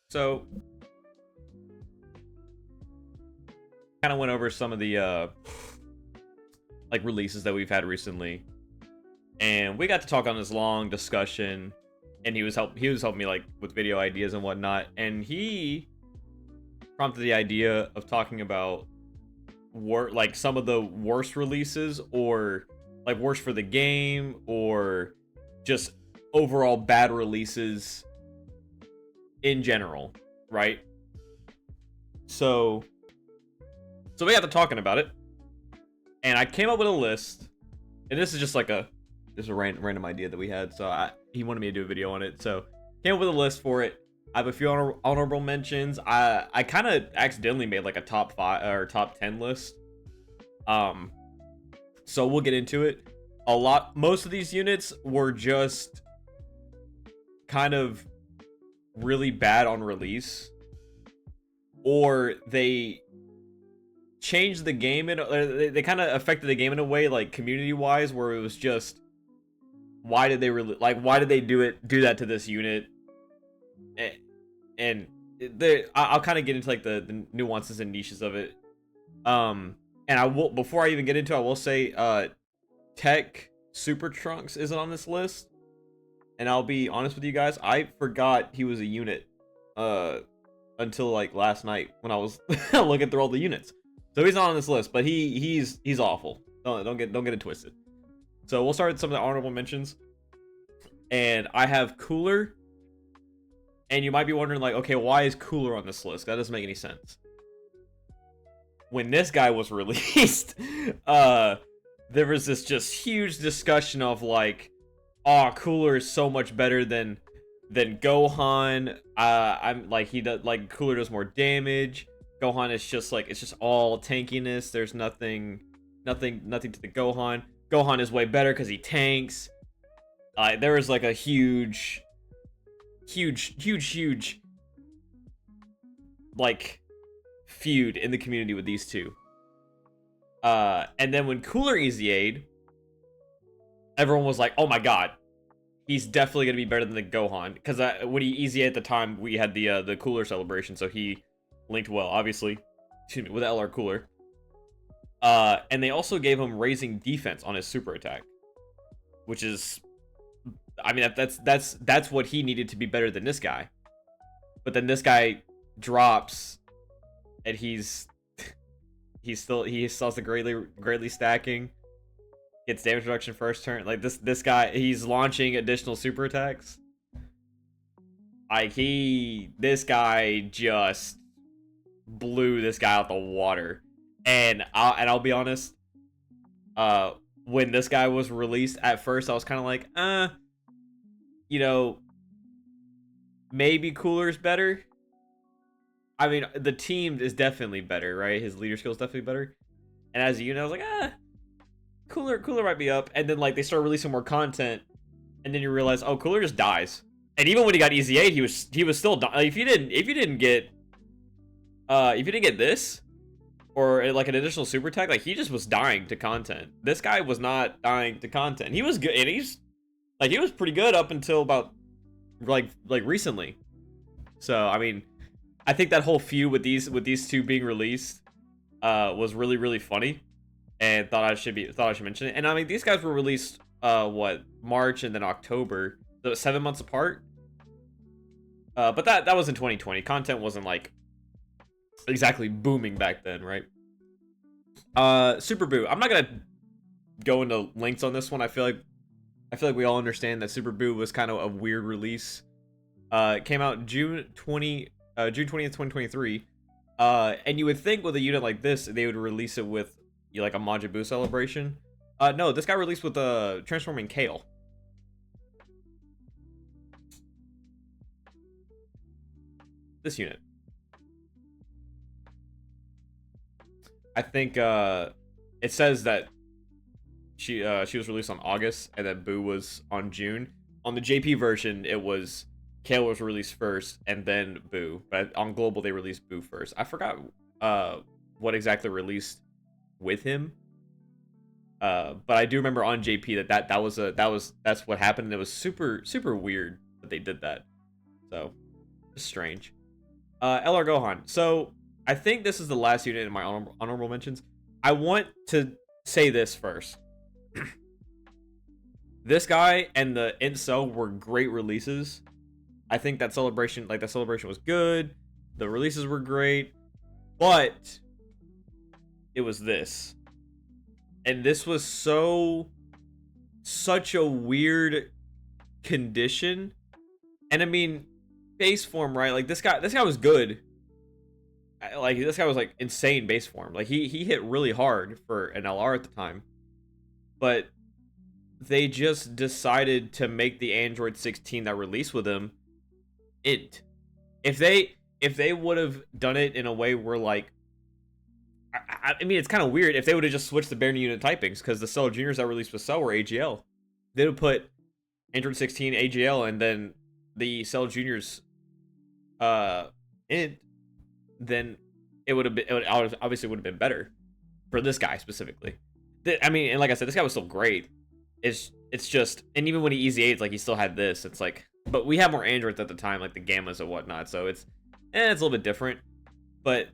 So, kind of went over some of the like releases that we've had recently, and we got to talk on this long discussion. And he was helping me like with video ideas and whatnot, and he prompted the idea of talking about like some of the worst releases, or like worst for the game, or just overall bad releases in general, right? So we got to talking about it, and I came up with a list, and this is just like a random idea that we had. So he wanted me to do a video on it, so came up with a list for it. I have a few honorable mentions. I kind of accidentally made like a top 5 or top 10 list. So we'll get into it. Most of these units were just kind of really bad on release, or they changed the game they kind of affected the game in a way, like community wise, where it was just, why did they do that to this unit? And I'll kind of get into like the nuances and niches of it. And I will, before I even get into it, I will say Tech Super Trunks isn't on this list, and I'll be honest with you guys, I forgot he was a unit until like last night when I was looking through all the units. So he's not on this list, but he's awful. Don't get it twisted. So we'll start with some of the honorable mentions, and I have Cooler. And you might be wondering, like, okay, why is Cooler on this list? That doesn't make any sense. When this guy was released, there was this just huge discussion of like, oh, Cooler is so much better than Gohan. I'm like, Cooler does more damage. Gohan is just like, it's just all tankiness. There's nothing to the Gohan. Gohan is way better because he tanks. There was like a huge like feud in the community with these two. And then when Cooler EZA'd, everyone was like, oh my god, he's definitely gonna be better than the Gohan, because when he EZA'd at the time, we had the Cooler celebration, so he linked well, obviously, with LR Cooler. And they also gave him raising defense on his super attack, which is, I mean, that's what he needed to be better than this guy. But then this guy drops, and he still has the greatly stacking, gets damage reduction first turn. Like this guy, he's launching additional super attacks. Like this guy just blew this guy out the water. And I'll be honest, when this guy was released at first, I was kind of like, you know, maybe Cooler's better. I mean, the team is definitely better, right? His leader skill is definitely better. And as a unit, I was like, Cooler might be up. And then like they start releasing more content, and then you realize, oh, Cooler just dies. And even when he got EZA, he was still dying. If you didn't get this, or like an additional super attack, like he just was dying to content. This guy was not dying to content. He was good, and he was pretty good up until about like recently. So I mean, I think that whole feud with these two being released was really funny, and thought I should mention it. And I mean, these guys were released March and then October, so 7 months apart. But that was in 2020. Content wasn't like exactly booming back then, right? Super Boo. I'm not gonna go into links on this one. I feel like we all understand that Super Boo was kind of a weird release. It came out June 20th, 2023. And you would think with a unit like this, they would release it with like a Majin Buu celebration. No, this got released with Transforming Kale. This unit. I think it says that she was released on August, and then Boo was on June. On the JP version, it was Kale was released first, and then Boo. But on global, they released Boo first. I forgot what exactly released with him. But I do remember on JP that's what happened, and it was super weird that they did that. So, it's strange. LR Gohan. So I think this is the last unit in my honorable mentions. I want to say this first. This guy and the Incel were great releases. I think that celebration was good. The releases were great, but it was this. And this was such a weird condition. And I mean, base form, right? Like this guy was good. Like this guy was like insane base form. Like he hit really hard for an LR at the time. But they just decided to make the Android 16 that released with him int. If they would have done it in a way where like I mean, it's kind of weird if they would have just switched the bare unit typings, because the Cell Juniors that released with Cell were AGL. They would put Android 16 AGL and then the Cell Juniors int, then it would obviously would have been better for this guy specifically. I mean, and like I said, this guy was still great. It's just, and even when he easy aids, like he still had this. It's like, but we had more androids at the time, like the gammas and whatnot, so it's a little bit different. But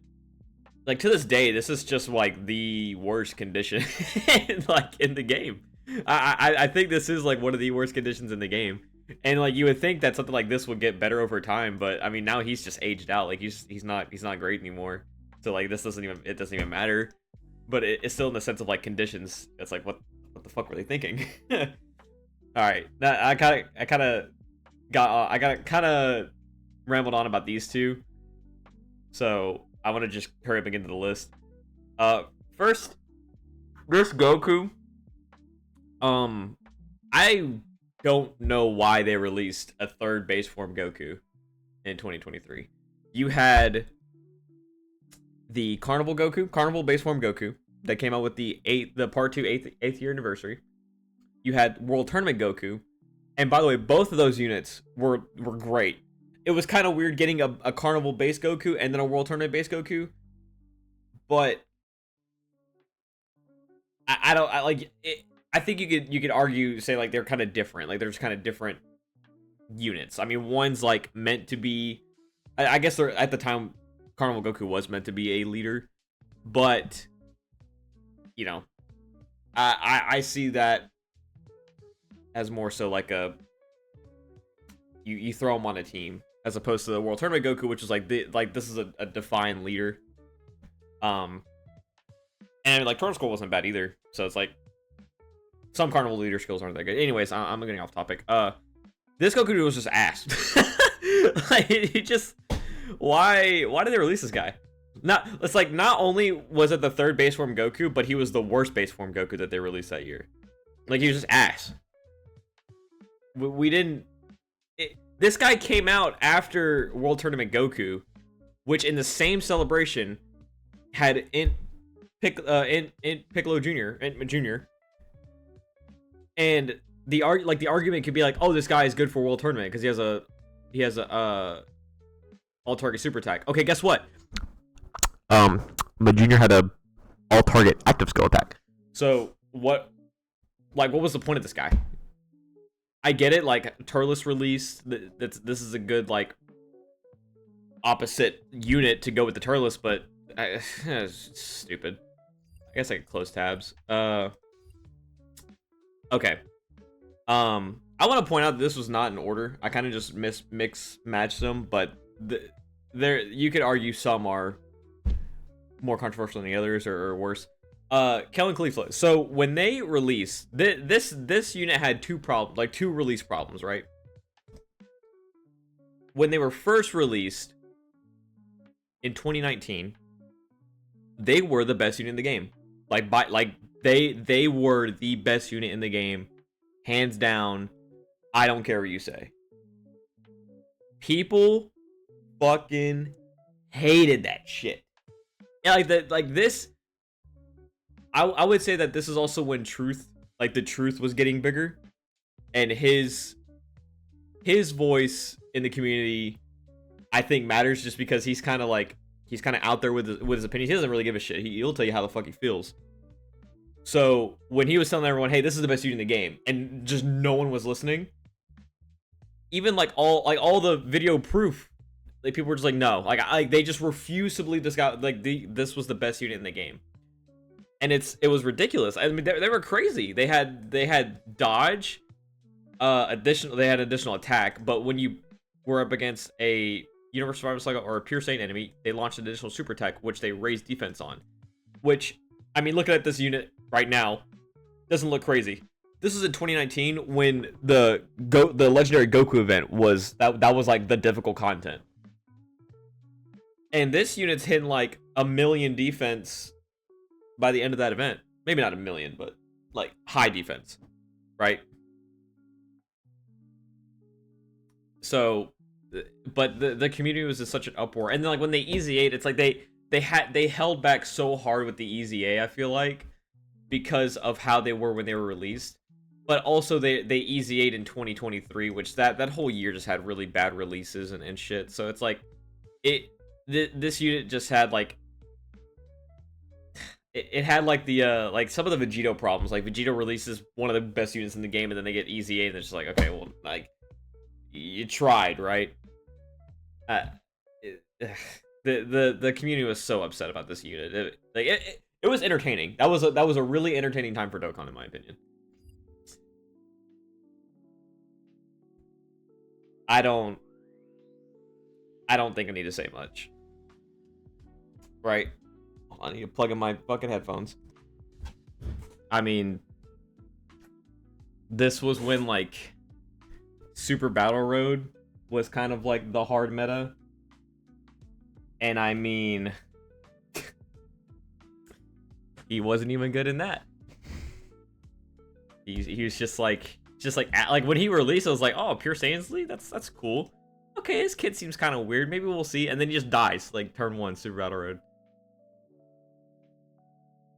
like to this day, this is just like the worst condition like in the game. I think this is like one of the worst conditions in the game. And like you would think that something like this would get better over time, but I mean now he's just aged out. Like he's not great anymore. So like this doesn't even matter. But it's still in the sense of like conditions. It's like what the fuck were they thinking? All right, I kind of rambled on about these two. So I want to just hurry up and get into the list. First, this Goku. I don't know why they released a third base form Goku in 2023. You had the Carnival base form Goku that came out with the Part 2 8th year anniversary. You had World Tournament Goku, and by the way, both of those units were great. It was kind of weird getting a Carnival base Goku and then a World Tournament base Goku, but I think you could argue, say like they're kind of different. Like they're just kind of different units. I mean, one's like meant to be, I guess they're, at the time Carnival Goku was meant to be a leader, but you know, I see that as more so like you throw him on a team, as opposed to the World Tournament Goku, which is like this is a defined leader. And like Turtle Skull wasn't bad either, so it's like some Carnival leader skills aren't that good. Anyways, I'm getting off topic. This Goku was just ass. Like he just, why did they release this guy? It's like not only was it the third base form Goku, but he was the worst base form Goku that they released that year. Like he was just ass. We didn't. This guy came out after World Tournament Goku, which in the same celebration had Piccolo Jr. And the argument could be like, oh, this guy is good for World Tournament because he has a all target super attack. Okay, guess what? The Junior had a all target active skill attack. So what was the point of this guy? I get it, like Turles release. This is a good like opposite unit to go with the Turles, but it's stupid. I guess I could close tabs. Okay. I want to point out that this was not in order. I kind of just matched them, but there you could argue some are more controversial than the others, or worse. Kellen Khalifa. So when they released this unit had two release problems, right? When they were first released in 2019, they were the best unit in the game. They were the best unit in the game, hands down. I don't care what you say. People fucking hated that shit. Yeah, this. I would say that this is also when the truth was getting bigger, and his voice in the community, I think, matters, just because he's kind of out there with his opinions. He doesn't really give a shit. He'll tell you how the fuck he feels. So when he was telling everyone, hey, this is the best unit in the game, and just no one was listening, even all the video proof, Like people were just like, no, like they just refused to believe this guy. Like this was the best unit in the game, and it was ridiculous. I mean, they were crazy. They had dodge, they had additional attack, but when you were up against a Universe Survival Saga or a Pure Saiyan enemy, they launched an additional super attack, which they raised defense on. Which, I mean, looking at this unit right now, doesn't look crazy. This is in 2019 when the legendary Goku event was that was like the difficult content. And this unit's hitting like 1,000,000 defense by the end of that event. Maybe not 1,000,000, but like high defense, right? So, but the community was in such an uproar. And then like when they Easy 8, it's like they held back so hard with the Easy A, I feel like, because of how they were when they were released. But also they Easy 8 in 2023, which that whole year just had really bad releases and shit. So it's like this unit just had like it had like the like some of the Vegito problems. Like Vegito releases one of the best units in the game, and then they get Easy 8, and it's just like, okay, well, like you tried, right? The community was so upset about this unit. It was entertaining. That was a really entertaining time for Dokkan, in my opinion. I don't think I need to say much. Right? I need to plug in my fucking headphones. I mean, this was when like Super Battle Road was kind of like the hard meta. And I mean, he wasn't even good in that. He was just like when he released, I was like, oh, Pure Saiyan's League? That's cool. Okay, this kid seems kind of weird. Maybe we'll see. And then he just dies, like turn 1, Super Battle Road.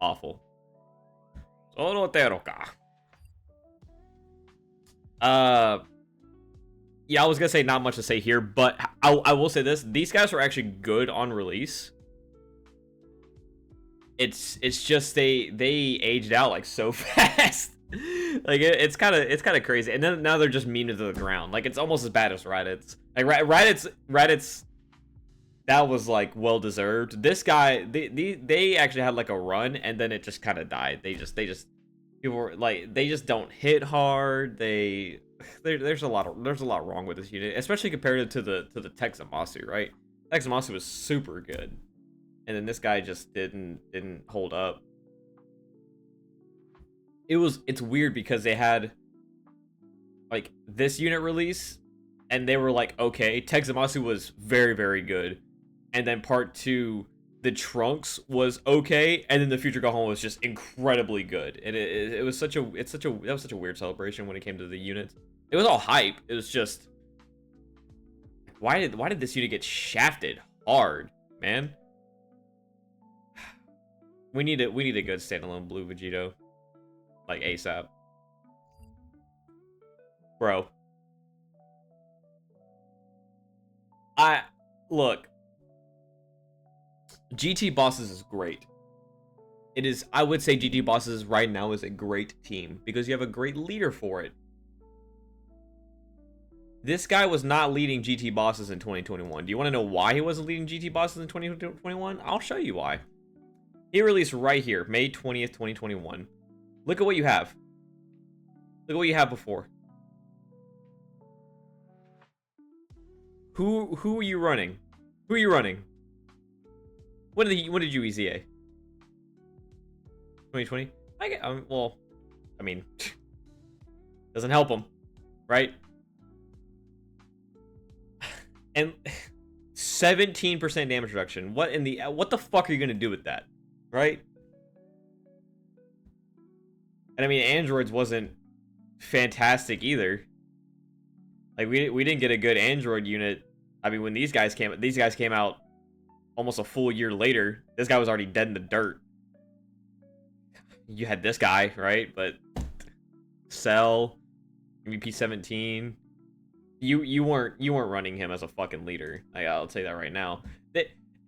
Awful. Yeah, I was gonna say not much to say here, but I will say this: these guys were actually good on release. It's just they aged out like so fast. Like it's kind of crazy, and then now they're just mean to the ground. Like it's almost as bad as Raditz. Like Raditz, that was like well deserved. This guy, they actually had like a run, and then it just kind of died. They just people were like they just don't hit hard. There's a lot wrong with this unit, especially compared to the Tech Zamasu, right? Tech Zamasu was super good, and then this guy just didn't hold up. It's weird because they had like this unit release, and they were like, okay, Tech Zamasu was very, very good, and then part 2, the Trunks was okay, and then the Future Gohan was just incredibly good, and it was such a weird celebration when it came to the units. It was all hype. It was just why did this unit get shafted hard, man? We need a good standalone blue Vegito, like ASAP, bro. Look, GT Bosses is great. It is. I would say GT Bosses right now is a great team because you have a great leader for it. This guy was not leading GT Bosses in 2021. Do you want to know why he wasn't leading GT Bosses in 2021? I'll show you why. He released right here, May 20th, 2021. Look at what you have. Look at what you have before. Who are you running? Who are you running? When did you EZA? 2020? Well, I mean, doesn't help him, right? And 17% damage reduction. What the fuck are you gonna do with that, right? And I mean, Androids wasn't fantastic either. Like we didn't get a good Android unit. I mean, when these guys came out almost a full year later. This guy was already dead in the dirt. You had this guy, right? But Cell, MVP 17. You weren't running him as a fucking leader. I'll tell you that right now.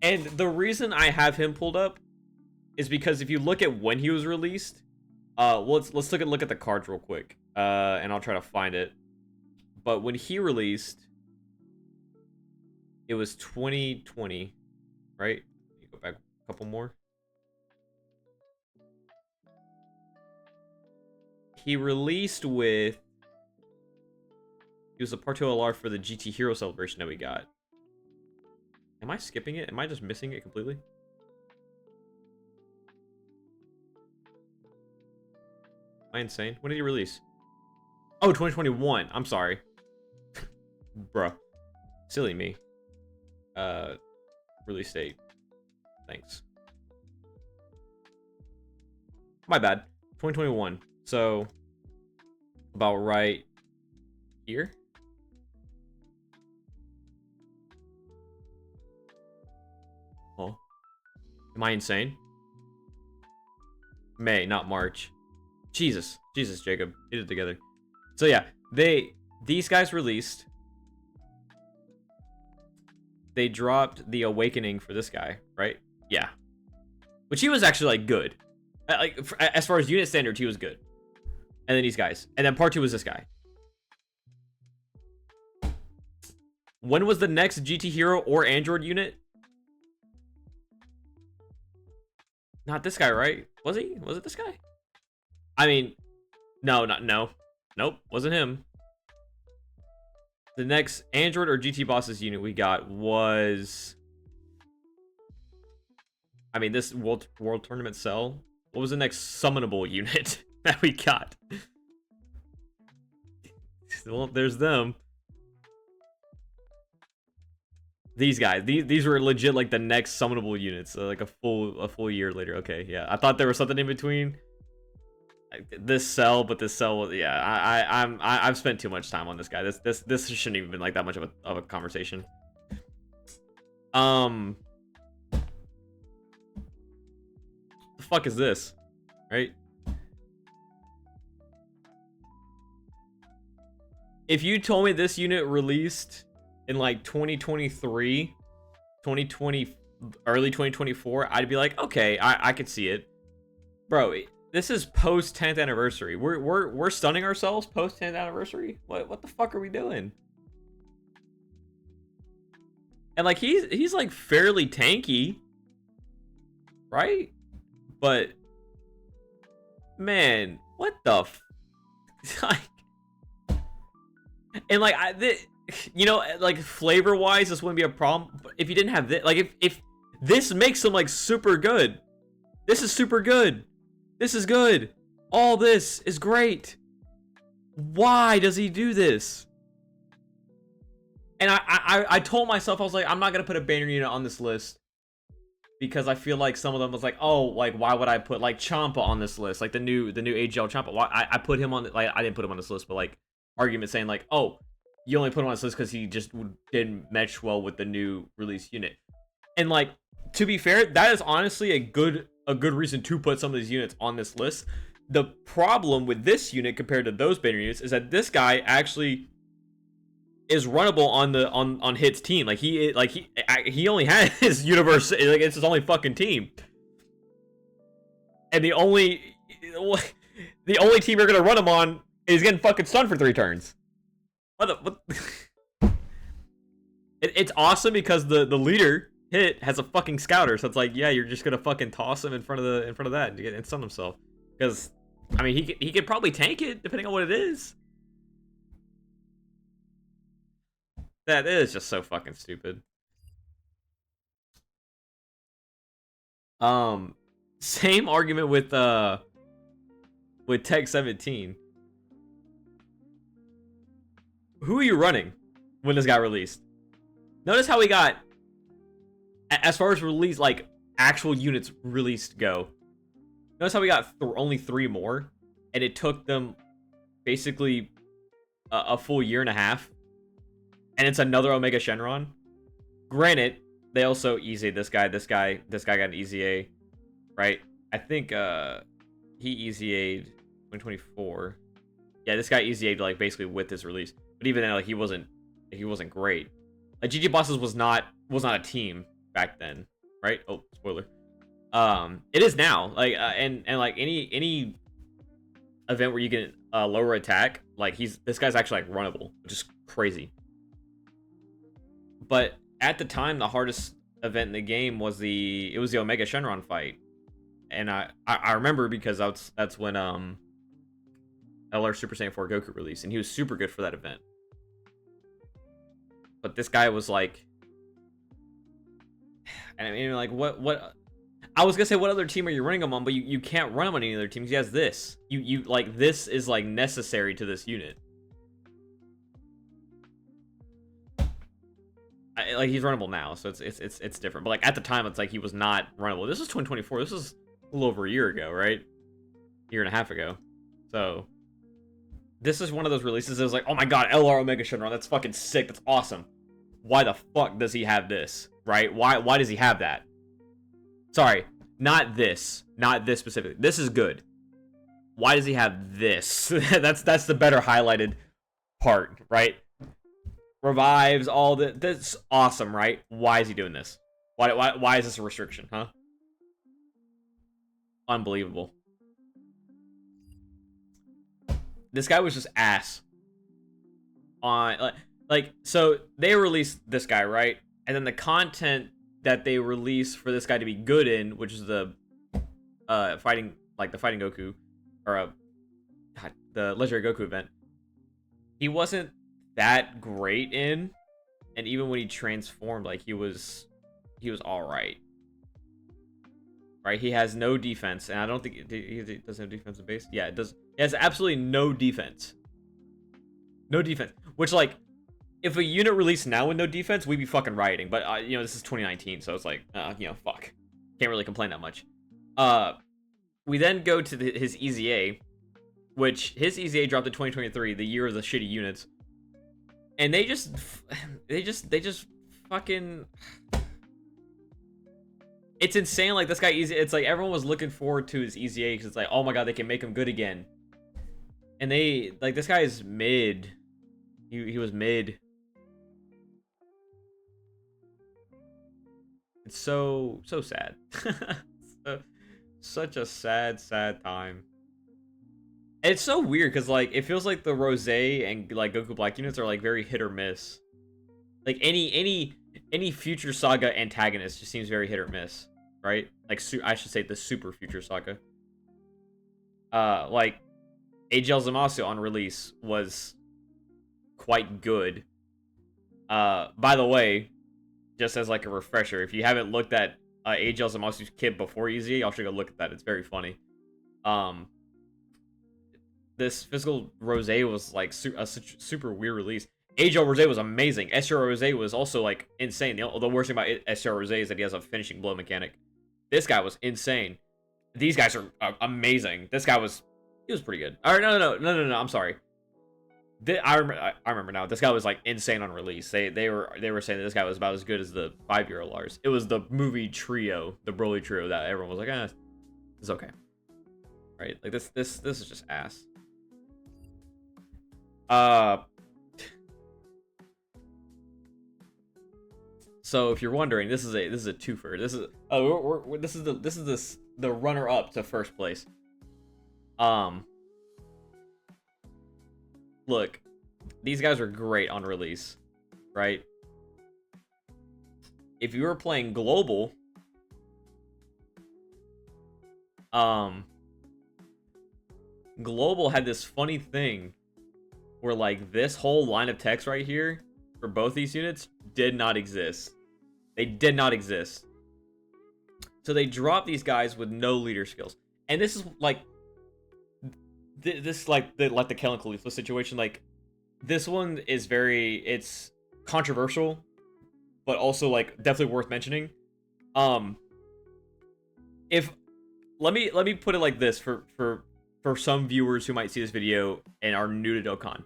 And the reason I have him pulled up is because if you look at when he was released, let's look at the cards real quick, and I'll try to find it. But when he released, It was 2020, right? You go back a couple more. He released with... He was a part 2 LR for the GT Hero celebration that we got. Am I skipping it? Am I just missing it completely? Am I insane? When did he release? Oh, 2021. I'm sorry. Bruh. Silly me. Release date. Thanks. My bad. 2021. So, about right here. Oh. Am I insane? May, not March. Jesus, Jacob, get it together. So yeah, these guys released. They dropped the Awakening for this guy, right? Yeah, which he was actually like good, like as far as unit standards, he was good. And then these guys, and then part 2 was this guy. When was the next GT Hero or Android unit? Not this guy, right? Was he? Was it this guy? I mean, no. Nope, wasn't him. The next Android or GT Bosses unit we got was... I mean, this World Tournament cell. What was the next summonable unit that we got? Well, there's them. These guys. These were legit like the next summonable units. Like a full year later. Okay, yeah. I thought there was something in between. This cell, but this cell was, yeah, I've spent too much time on this guy. This shouldn't even been like that much of a conversation. The fuck is this? Right? If you told me this unit released in like 2023, 2020, early 2024, I'd be like, okay, I could see it. Bro, this is post 10th anniversary. We're stunning ourselves post 10th anniversary. What the fuck are we doing? And like he's like fairly tanky, right? But man, what the like, and like you know, like flavor wise, this wouldn't be a problem. But if you didn't have this, like if this makes him like super good, this is super good. This is good. All this is great. Why does he do this? And I told myself, I was like, I'm not gonna put a banner unit on this list because I feel like some of them was like, oh, like why would I put like Champa on this list, like the new AGL Champa? Why I put him on, like I didn't put him on this list, but like argument saying like, oh, you only put him on this list because he just didn't mesh well with the new release unit. And like, to be fair, that is honestly a good reason to put some of these units on this list. The problem with this unit compared to those banner units is that this guy actually is runnable on Hit's team. Like he only has his universe, like it's his only fucking team. And the only team you're gonna run him on is getting fucking stunned for 3 turns. What? It's awesome because the leader Hit has a fucking scouter, so it's like, yeah, you're just gonna fucking toss him in front of that and stun himself. Because I mean, he could probably tank it depending on what it is. That is just so fucking stupid. Same argument with Tech 17. Who are you running when this got released? Notice how we got, as far as release, like actual units released go. Notice how we got only 3 more, and it took them basically a full year and a half. And it's another Omega Shenron. Granted, they also EZA'd this guy. This guy got an EZA, right? I think he EZA'd 2024. Yeah, this guy EZA'd like basically with this release. But even then, like he wasn't great. Like GG Bosses was not a team back then, right? Oh, spoiler. It is now. Like and like any event where you get lower attack, like this guy's actually like runnable, which is crazy. But at the time, the hardest event in the game was the Omega Shenron fight, and I remember because that's when LR Super Saiyan 4 Goku released, and he was super good for that event. But this guy was like, and I mean, like, what? I was gonna say, what other team are you running him on? But you can't run him on any other teams. He has this. You like, this is like necessary to this unit. Like, he's runnable now, so it's different. But like at the time, it's like he was not runnable. This is 2024. This is a little over a year ago, right? Year and a half ago. So this is one of those releases that was like, oh my god, LR Omega Shenron, that's fucking sick. That's awesome. Why the fuck does he have this? Right? Why does he have that? Sorry, not this specifically. This is good. Why does he have this? that's the better highlighted part, right? Revives, all that's awesome, right? Why is he doing this? Why is this a restriction, huh? Unbelievable. This guy was just ass. On like so they released this guy, right? And then the content that they release for this guy to be good in, which is the fighting Goku, or the legendary Goku event, he wasn't that great in. And even when he transformed, like, he was all right. Right? He has no defense, and I don't think he doesn't have defensive base. Yeah, it does. It has absolutely no defense. No defense. Which, like, if a unit released now with no defense, we'd be fucking rioting. But, you know, this is 2019, so it's like, you know, fuck. Can't really complain that much. We then go to his EZA, which his EZA dropped in 2023, the year of the shitty units. And they just fucking... It's insane, like, this guy, it's like everyone was looking forward to his EZA because it's like, oh my god, they can make him good again. And they, like, this guy is mid. He was mid. It's so sad. Such a sad time. And it's so weird because, like, it feels like the Rose and, like, Goku Black units are, like, very hit or miss. Like, any Future Saga antagonist just seems very hit or miss, right? Like, I should say the Super Future Saga. Like, AGL Zamasu on release was quite good. By the way, just as like a refresher, if you haven't looked at AGL Zamasu's kit before EZ, y'all should go look at that. It's very funny. This physical Rose was like a super weird release. AGL Rose was amazing. SR Rose was also like insane. The worst thing about SR Rose is that he has a finishing blow mechanic. This guy was insane. These guys are amazing. This guy was, he was pretty good. All right, no. I'm sorry. I remember now. This guy was like insane on release. They were saying that this guy was about as good as the 5-year Lars. It was the movie trio, the Broly trio, that everyone was like, it's okay. Right? Like this is just ass. So if you're wondering, this is a twofer. This is the runner up to first place. Look, these guys are great on release, right? If you were playing global, global had this funny thing where, like, this whole line of text right here for both these units did not exist. They did not exist. So they dropped these guys with no leader skills. And this is like like the Kellen Khalifa situation. Like, this one is it's controversial, but also like definitely worth mentioning. If let me put it like this for some viewers who might see this video and are new to Dokkan.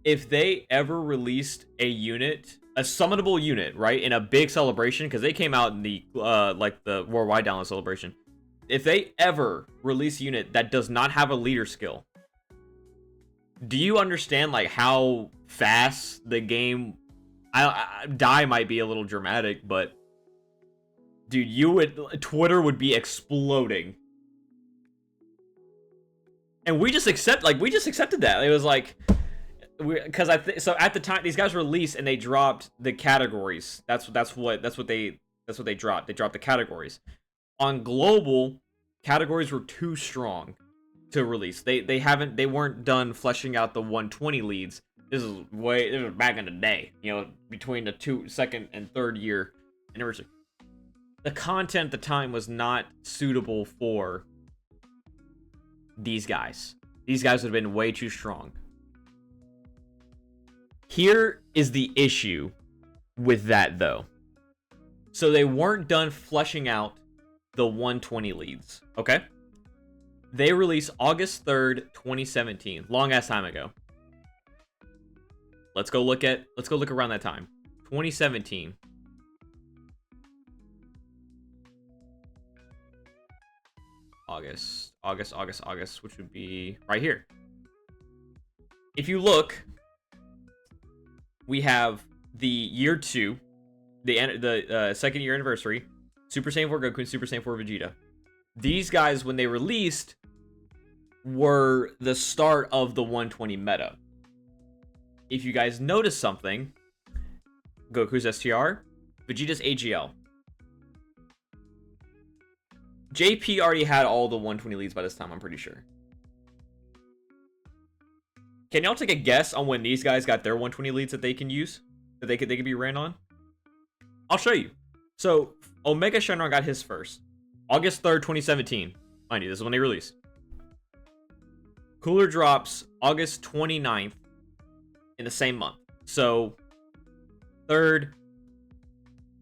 If they ever released a unit, a summonable unit, right, in a big celebration, because they came out in the like the worldwide download celebration. If they ever release a unit that does not have a leader skill, do you understand like how fast the game? I die might be a little dramatic, but dude, Twitter would be exploding. And we just accepted that. It was like, because so at the time these guys released and they dropped the categories. That's what they dropped. They dropped the categories. On global, categories were too strong to release. They weren't done fleshing out the 120 leads. This was back in the day, between the second and third year anniversary. The content at the time was not suitable for these guys. These guys would have been way too strong. Here is the issue with that, though. So they weren't done fleshing out the 120 leads, okay? They released August 3rd, 2017. Long ass time ago. Let's go look around that time. 2017. August, which would be right here. If you look, we have the year 2, the second year anniversary, Super Saiyan 4 Goku and Super Saiyan 4 Vegeta. These guys, when they released, were the start of the 120 meta. If you guys notice something, Goku's STR, Vegeta's AGL. JP already had all the 120 leads by this time, I'm pretty sure. Can y'all take a guess on when these guys got their 120 leads that they can use? That they could be ran on? I'll show you. So, Omega Shenron got his first. August 3rd, 2017. Mind you, this is when they released. Cooler drops August 29th in the same month. So, 3rd,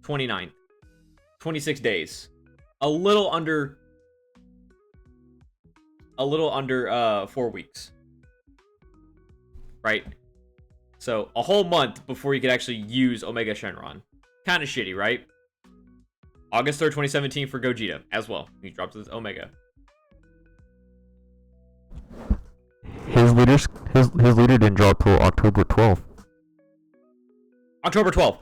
29th. 26 days. A little under 4 weeks. Right? So, a whole month before you could actually use Omega Shenron. Kind of shitty, right? August 3rd, 2017 for Gogeta as well. He dropped his Omega. His leader didn't drop till October 12th. October 12th.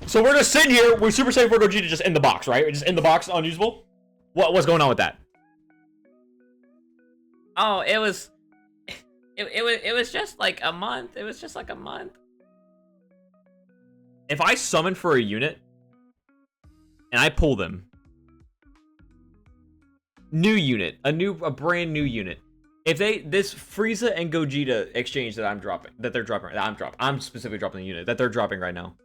So we're just sitting here with Super Saiyan 4 Gogeta just in the box, right? Just in the box, unusable? What's going on with that? Oh, it was just like a month. It was just like a month. If I summon for a unit and I pull them, new unit, a brand new unit. If this Frieza and Gogeta exchange I'm specifically dropping the unit that they're dropping right now.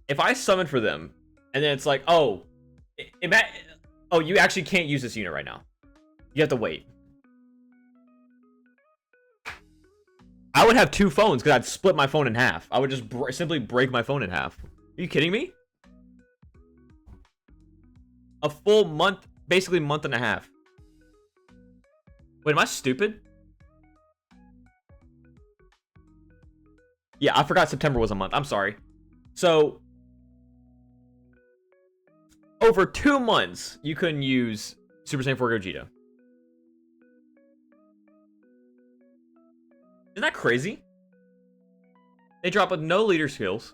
If I summon for them, and then it's like, you actually can't use this unit right now. You have to wait. I would have 2 phones because I'd split my phone in half. I would just simply break my phone in half. Are you kidding me? A full month, basically month and a half. Wait, am I stupid? Yeah, I forgot September was a month. I'm sorry. So, over 2 months, you couldn't use Super Saiyan 4 Gogeta. Isn't that crazy? They drop with no leader skills.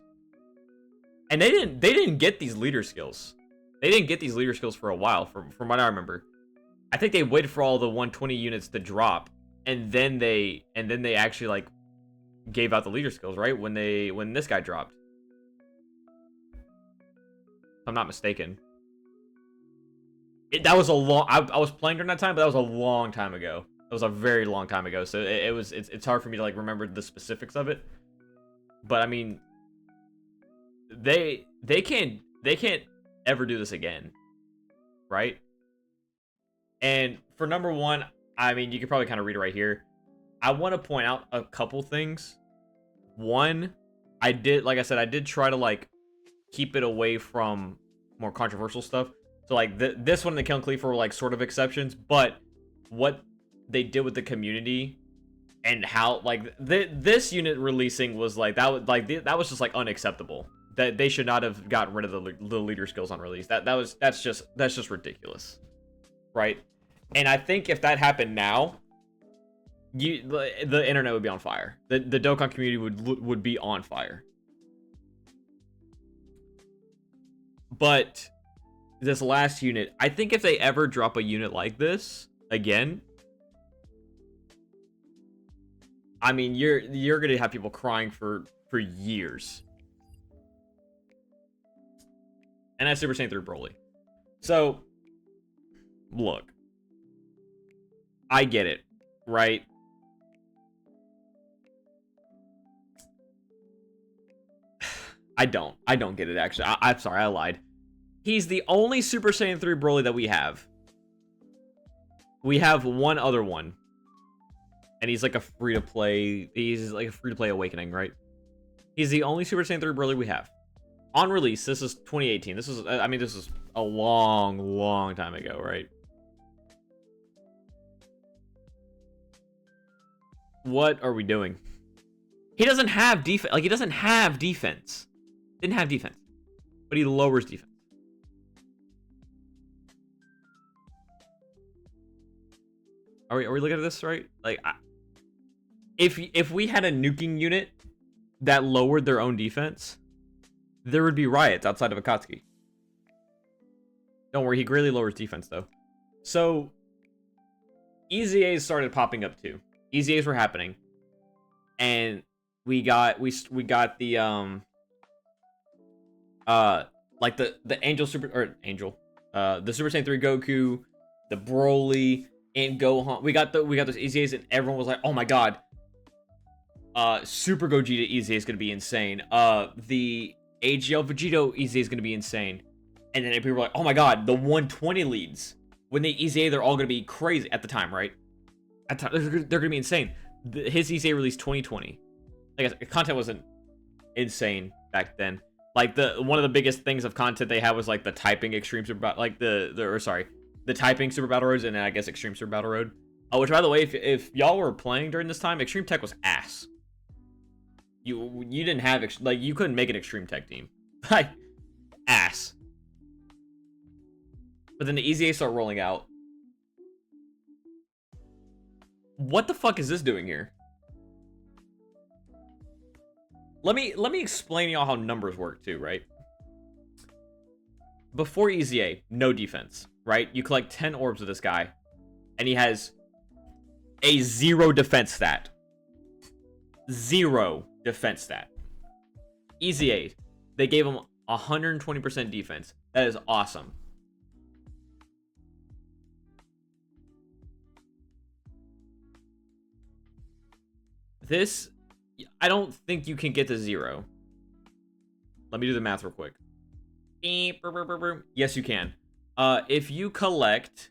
And they didn't get these leader skills. They didn't get these leader skills for a while, from what I remember. I think they waited for all the 120 units to drop, and then they actually like gave out the leader skills, right? When this guy dropped. If I'm not mistaken. That was a long. I was playing during that time, but that was a long time ago. It was a very long time ago, so it's hard for me to like remember the specifics of it. But I mean, they can't ever do this again, right? And for number 1, I mean, you could probably kind of read it right here. I want to point out a couple things. One, like I said, I did try to like keep it away from more controversial stuff. So like this one and the Killing Khalifa were like sort of exceptions, but what they did with the community and how like this unit releasing was like that was just like unacceptable. That they should not have gotten rid of the leader skills on release. That's just ridiculous, right? And I think if that happened now, the internet would be on fire. The Dokkan community would be on fire. But this last unit, I think if they ever drop a unit like this again, I mean, you're gonna have people crying for years. And that's Super Saiyan 3 Broly. So, look. I get it, right? I don't get it, actually. I'm sorry, I lied. He's the only Super Saiyan 3 Broly that we have. We have one other one. And he's like a free-to-play... He's like a free-to-play Awakening, right? He's the only Super Saiyan 3 Broly we have. On release, this is 2018. This is... I mean, this is a long time ago, right? What are we doing? He doesn't have defense. Like, he doesn't have defense. Didn't have defense. But he lowers defense. Are we looking at this right? Like, if we had a nuking unit that lowered their own defense, there would be riots outside of Akatsuki. Don't worry, he greatly lowers defense, though. So, EZAs started popping up, too. EZAs were happening. And we got the, like the Angel Super, or Angel, the Super Saiyan 3 Goku, the Broly, and Gohan. We got those EZAs, and everyone was like, oh my god. Super Gogeta EZA is going to be insane. The AGL Vegito EZA is going to be insane. And then people were like, oh my god, the 120 leads. When they EZA, they're all going to be crazy at the time, right? At the time, they're going to be insane. His EZA released 2020. I guess content wasn't insane back then. Like, one of the biggest things of content they had was like the typing extreme super battle, like the typing super battle roads, and then I guess extreme super battle road. Which, by the way, if y'all were playing during this time, extreme tech was ass. You didn't have like, you couldn't make an extreme tech team. Like, ass. But then the EZA start rolling out. What the fuck is this doing here? Let me explain y'all how numbers work too, right? Before EZA, no defense, right? You collect 10 orbs with this guy, and he has a 0 defense stat. 0 defense stat. EZA, they gave him 120% defense. That is awesome. This, I don't think you can get to 0. Let me do the math real quick. Yes, you can. If you collect...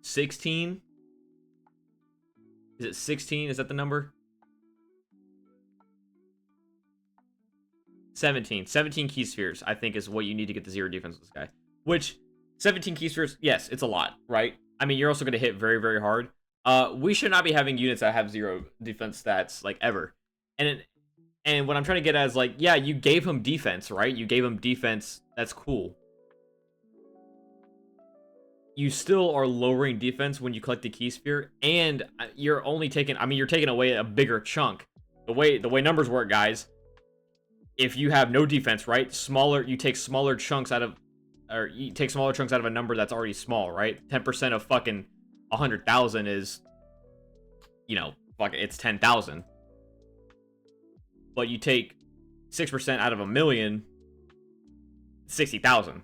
16? Is it 16? Is that the number? 17. 17 key spheres, I think, is what you need to get the 0 defense with this guy. Which... 17 key spheres, yes, it's a lot, right? I mean, you're also going to hit very, very hard. We should not be having units that have 0 defense stats, like, ever. And what I'm trying to get at is, like, yeah, you gave him defense, right? You gave him defense. That's cool. You still are lowering defense when you collect the key sphere, and you're only taking, I mean, you're taking away a bigger chunk. The way numbers work, guys, if you have no defense, right? You take smaller chunks out of, or you take smaller chunks out of a number that's already small, right? 10% of fucking 100,000 is, you know, fuck, it's 10,000. But you take 6% out of a million, 60,000.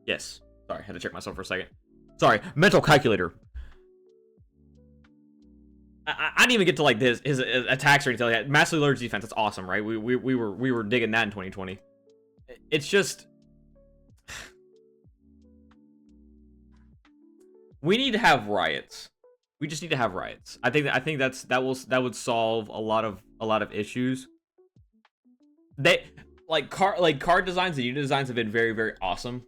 Yes. Sorry, I had to check myself for a second. Sorry, mental calculator. I didn't even get to like his attacks or anything like that. Massively lowered defense. That's awesome, right? We were digging that in 2020. It's just we need to have riots. We just need to have riots. I think that would solve a lot of issues. They card designs and unit designs have been very, very awesome.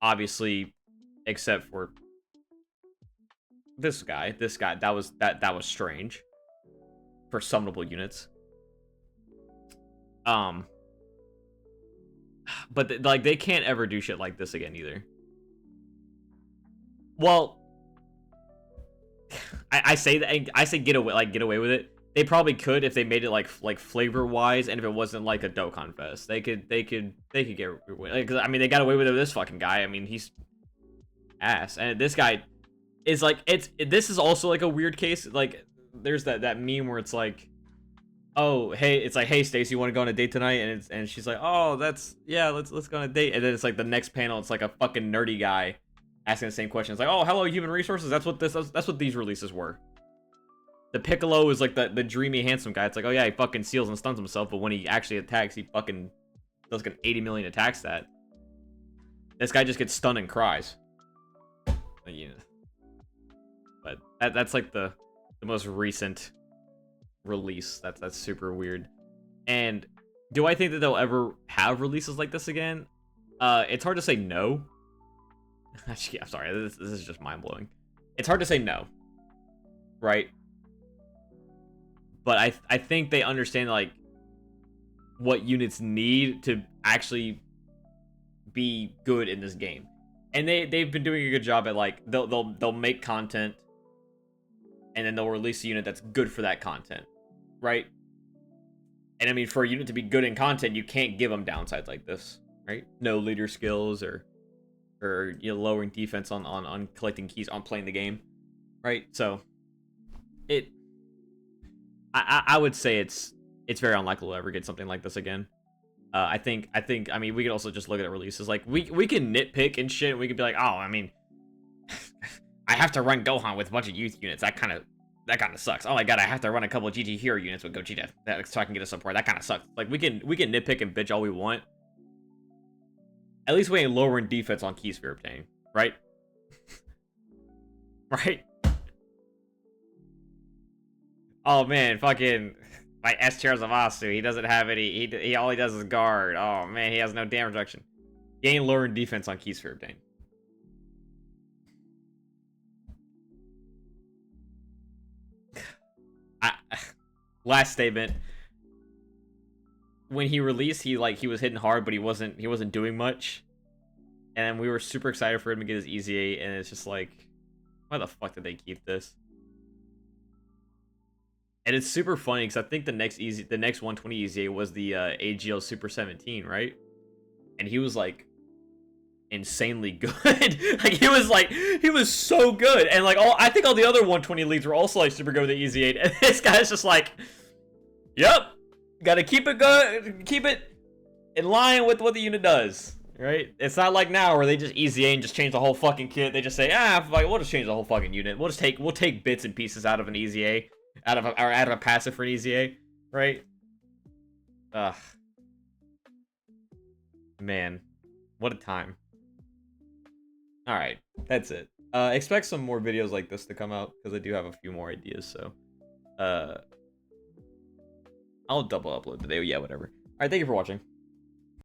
Obviously, except for this guy, that was strange for summonable units. But like they can't ever do shit like this again either. Well, I say that, I say get away with it. they probably could if they made it like flavor wise, and if it wasn't like a Dokkan Fest, they could get like, 'cause, I mean, they got away with it with this fucking guy. I mean, he's ass, and this guy is like this is also like a weird case. Like there's that meme where it's like, oh hey, it's like, hey Stacy, you want to go on a date tonight? And she's like, oh yeah, let's go on a date. And then it's like the next panel, it's like a fucking nerdy guy asking the same question. It's like, oh hello human resources. That's what these releases were. The Piccolo is like the dreamy, handsome guy. It's like, oh yeah, he fucking seals and stuns himself, but when he actually attacks, he fucking does like an 80 million attacks that. This guy just gets stunned and cries. Yeah. But that's like the most recent release. That's super weird. And do I think that they'll ever have releases like this again? It's hard to say no. Actually, I'm sorry, this is just mind-blowing. It's hard to say no. Right? But I think they understand like what units need to actually be good in this game, and they've been doing a good job at like they'll make content, and then they'll release a unit that's good for that content, right? And I mean, for a unit to be good in content, you can't give them downsides like this, right? No leader skills or you know, lowering defense on collecting keys on playing the game, right? So I would say it's very unlikely we'll ever get something like this again. I think I mean, we could also just look at releases. Like we can nitpick and shit. We could be like, oh, I mean, I have to run Gohan with a bunch of youth units. That kind of sucks. Oh my god, I have to run a couple of GT hero units with Gogeta so I can get a support. That kind of sucks. Like we can nitpick and bitch all we want. At least we ain't lowering defense on key sphere obtaining, right? Right? Oh man, fucking my S tier Zamasu, he doesn't have any. He all he does is guard. Oh man, he has no damage reduction. Gain lowering defense on key sphere obtain. Last statement. When he released, he was hitting hard, but he wasn't doing much. And we were super excited for him to get his EZA, and it's just like, why the fuck did they keep this? And it's super funny because I think the next 120 EZA was the AGL Super 17, right? And he was like insanely good. Like he was so good. And like I think all the other 120 leads were also like super good with the EZA. And this guy's just like, yep, gotta keep it good, keep it in line with what the unit does. Right? It's not like now where they just EZA and just change the whole fucking kit. They just say, like, we'll just change the whole fucking unit. We'll take bits and pieces out of an EZA. Out of a passive for an EZA, right? Ugh. Man, what a time. Alright, that's it. Expect some more videos like this to come out, because I do have a few more ideas, so... I'll double upload today, yeah, whatever. Alright, thank you for watching.